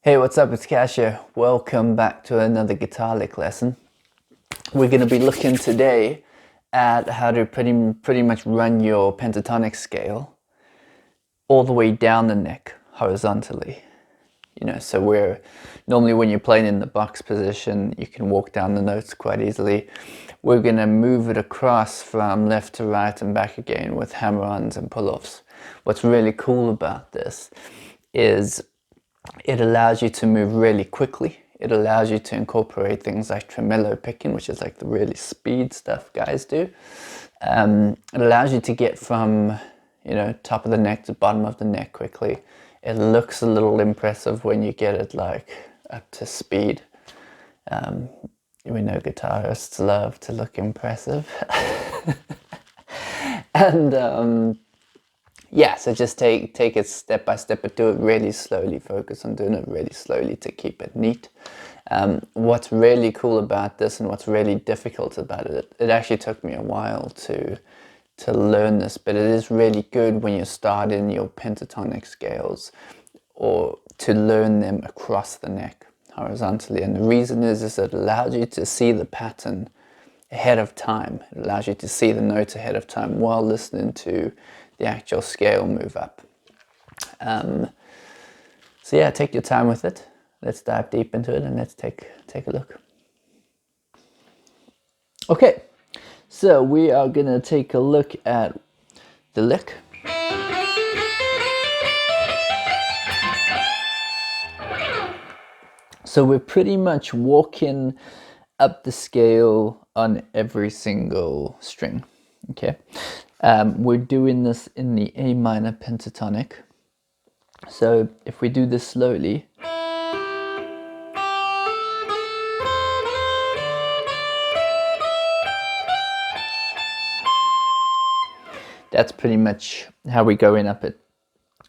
Hey, what's up? It's Cash here. Welcome back to another guitar lick lesson. We're going to be looking today at how to pretty much run your pentatonic scale all the way down the neck horizontally. So normally when you're playing in the box position, you can walk down the notes quite easily. We're going to move it across from left to right and back again with hammer-ons and pull-offs. What's really cool about this is it allows you to move really quickly. It allows you to incorporate things like tremolo picking, which is like the really speed stuff guys do. It allows you to get from, top of the neck to bottom of the neck quickly. It looks a little impressive when you get it like up to speed. We know guitarists love to look impressive. And so just take it step by step, but do it really slowly. Focus on doing it really slowly to keep it neat. What's really cool about this and what's really difficult about it, it actually took me a while to learn this, but it is really good when you start in your pentatonic scales or to learn them across the neck horizontally. And the reason is it allows you to see the pattern ahead of time. It allows you to see the notes ahead of time while listening to the actual scale move up. Take your time with it. Let's dive deep into it and let's take a look. Okay, so we are gonna take a look at the lick. So we're pretty much walking up the scale on every single string, okay? We're doing this in the A minor pentatonic. So if we do this slowly, that's pretty much how we're going up it.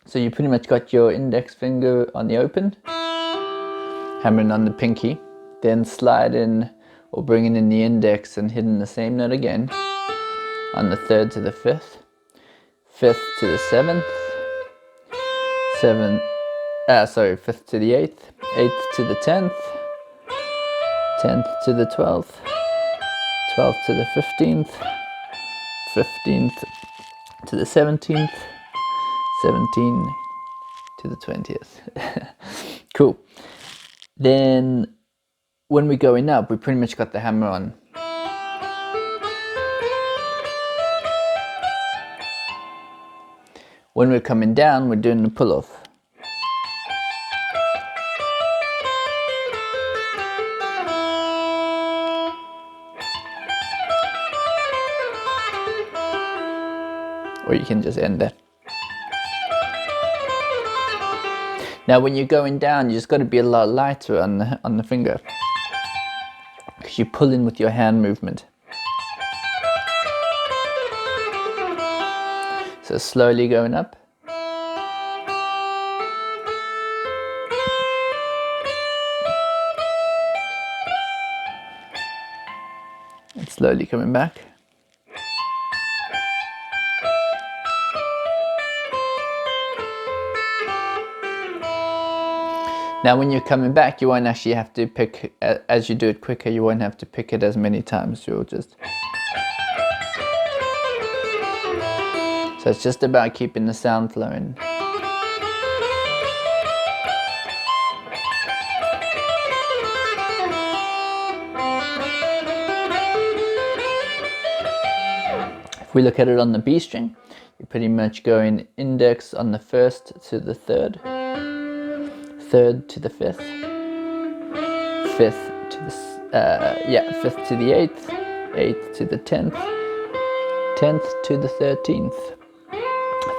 So you pretty much got your index finger on the open, hammering on the pinky, then sliding or bringing in the index and hitting the same note again on the 3rd to the 5th, 5th to the 7th, 5th to the 8th, 8th to the 10th, 10th to the 12th, 12th to the 15th, 15th to the 17th, 17 to the 20th. Cool. Then when we're going up, we pretty much got the hammer on. When we're coming down, we're doing the pull-off. Or you can just end it. Now when you're going down, you just got to be a lot lighter on the finger, because you pull in with your hand movement. So slowly going up. And slowly coming back. Now when you're coming back, you won't actually have to pick, as you do it quicker, you won't have to pick it as many times. You'll just... So it's just about keeping the sound flowing. If we look at it on the B string, you're pretty much going index on the 1st to the 3rd, 3rd to the 5th, 5th to the 5th to the 8th, 8th to the 10th, 10th to the 13th,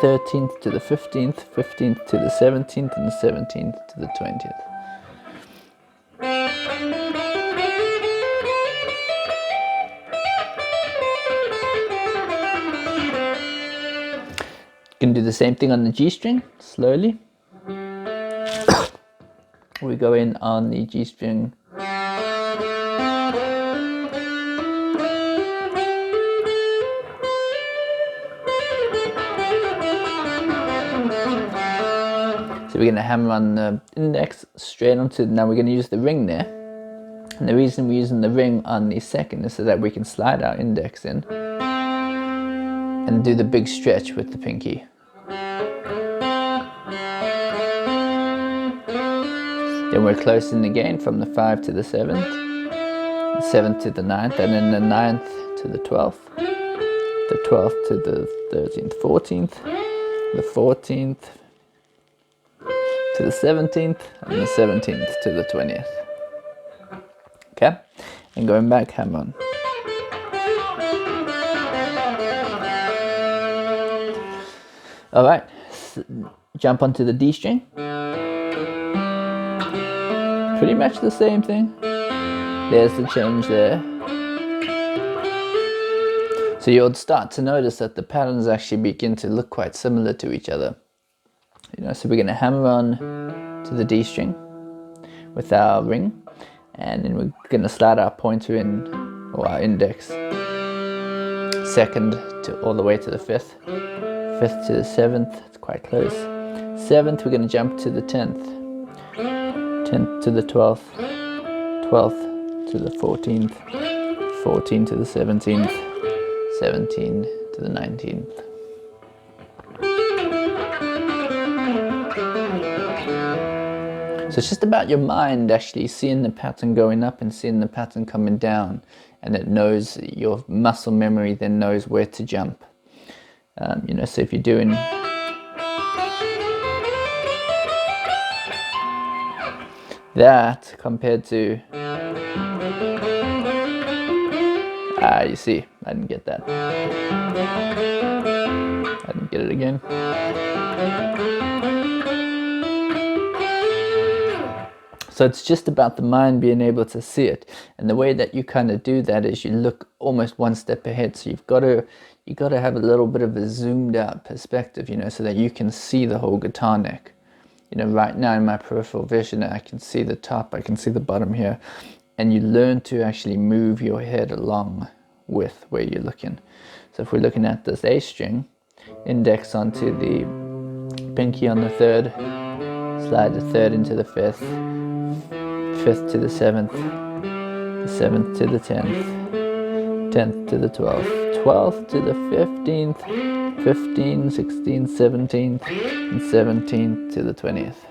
13th to the 15th, 15th to the 17th, and the 17th to the 20th. You can do the same thing on the G string, slowly. We go in on the G string. So So we're going to hammer on the index straight onto, now we're going to use the ring there. And the reason we're using the ring on the second is so that we can slide our index in and do the big stretch with the pinky. Then we're closing again from the 5 to the 7th, the 7th to the 9th, and then the 9th to the 12th, the 12th to the 13th, 14th, the 14th to the 17th, and the 17th to the 20th. Okay, and going back, hammer on. All right, jump onto the D string. Pretty much the same thing. There's the change there. So you'll start to notice that the patterns actually begin to look quite similar to each other. You know, so we're going to hammer on to the D string with our ring, and then we're going to slide our pointer in, or our index, second to all the way to the 5th, 5th to the 7th, it's quite close. 7th, we're going to jump to the 10th, 10th to the 12th, 12th to the 14th, 14 to the 17th, 17 to the 19th. So it's just about your mind actually seeing the pattern going up and seeing the pattern coming down, and it knows, your muscle memory then knows where to jump. You know, so if you're doing that compared to, you see, I didn't get that. I didn't get it again. So it's just about the mind being able to see it, and the way that you kind of do that is you look almost one step ahead. So you've got to have a little bit of a zoomed out perspective, you know, so that you can see the whole guitar neck. You know, right now in my peripheral vision, I can see the top, I can see the bottom here, and you learn to actually move your head along with where you're looking. So if we're looking at this A string, index onto the pinky on the 3rd, slide the 3rd into the 5th, 5th to the 7th, the 7th to the 10th, 10th to the 12th, 12th to the 15th, 15, 16, 17th, and 17th to the 20th.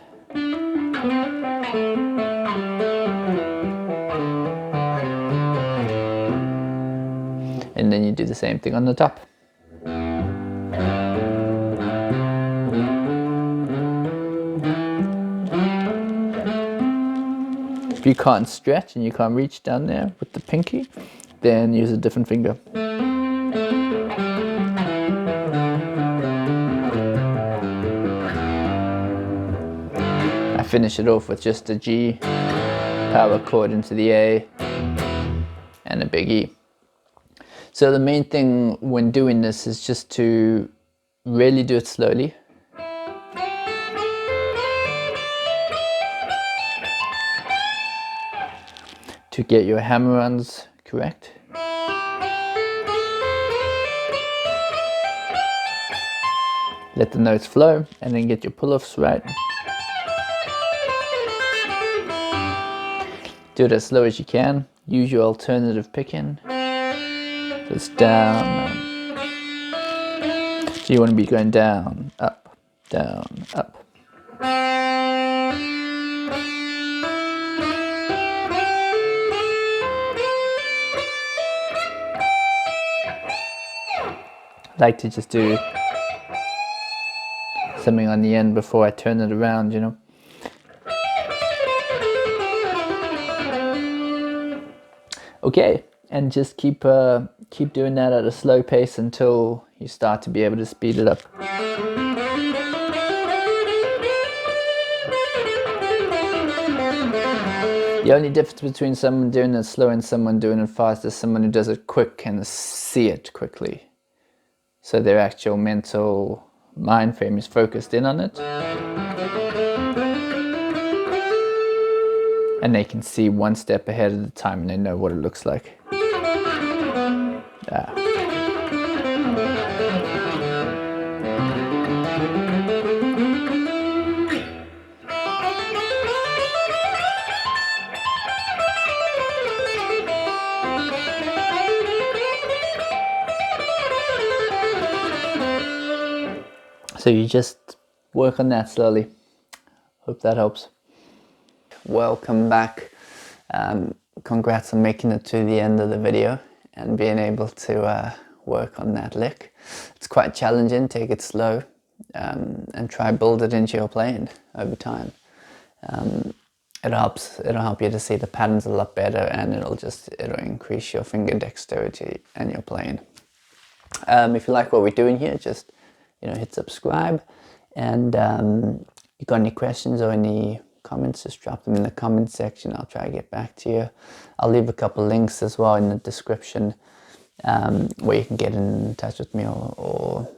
And then you do the same thing on the top. If you can't stretch and you can't reach down there with the pinky, then use a different finger. I finish it off with just a G, power chord into the A, and a big E. So the main thing when doing this is just to really do it slowly. To get your hammer-ons correct. Let the notes flow, and then get your pull-offs right. Do it as slow as you can. Use your alternative picking. So it's down. So you want to be going down, up, down, up. I like to just do something on the end before I turn it around, you know. Okay, and just keep doing that at a slow pace until you start to be able to speed it up. The only difference between someone doing it slow and someone doing it fast is someone who does it quick can see it quickly. So their actual mental mind frame is focused in on it. And they can see one step ahead of the time and they know what it looks like. So you just work on that slowly. Hope that helps. Welcome back. Congrats on making it to the end of the video and being able to work on that lick. It's quite challenging. Take it slow and try build it into your playing over time. It'll help you to see the patterns a lot better, and it'll increase your finger dexterity and your playing. If you like what we're doing here, just hit subscribe, and you got any questions or any comments, just drop them in the comment section. I'll try to get back to you. I'll leave a couple links as well in the description where you can get in touch with me, or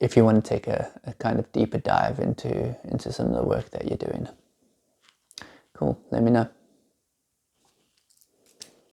if you want to take a kind of deeper dive into some of the work that you're doing. Cool, let me know.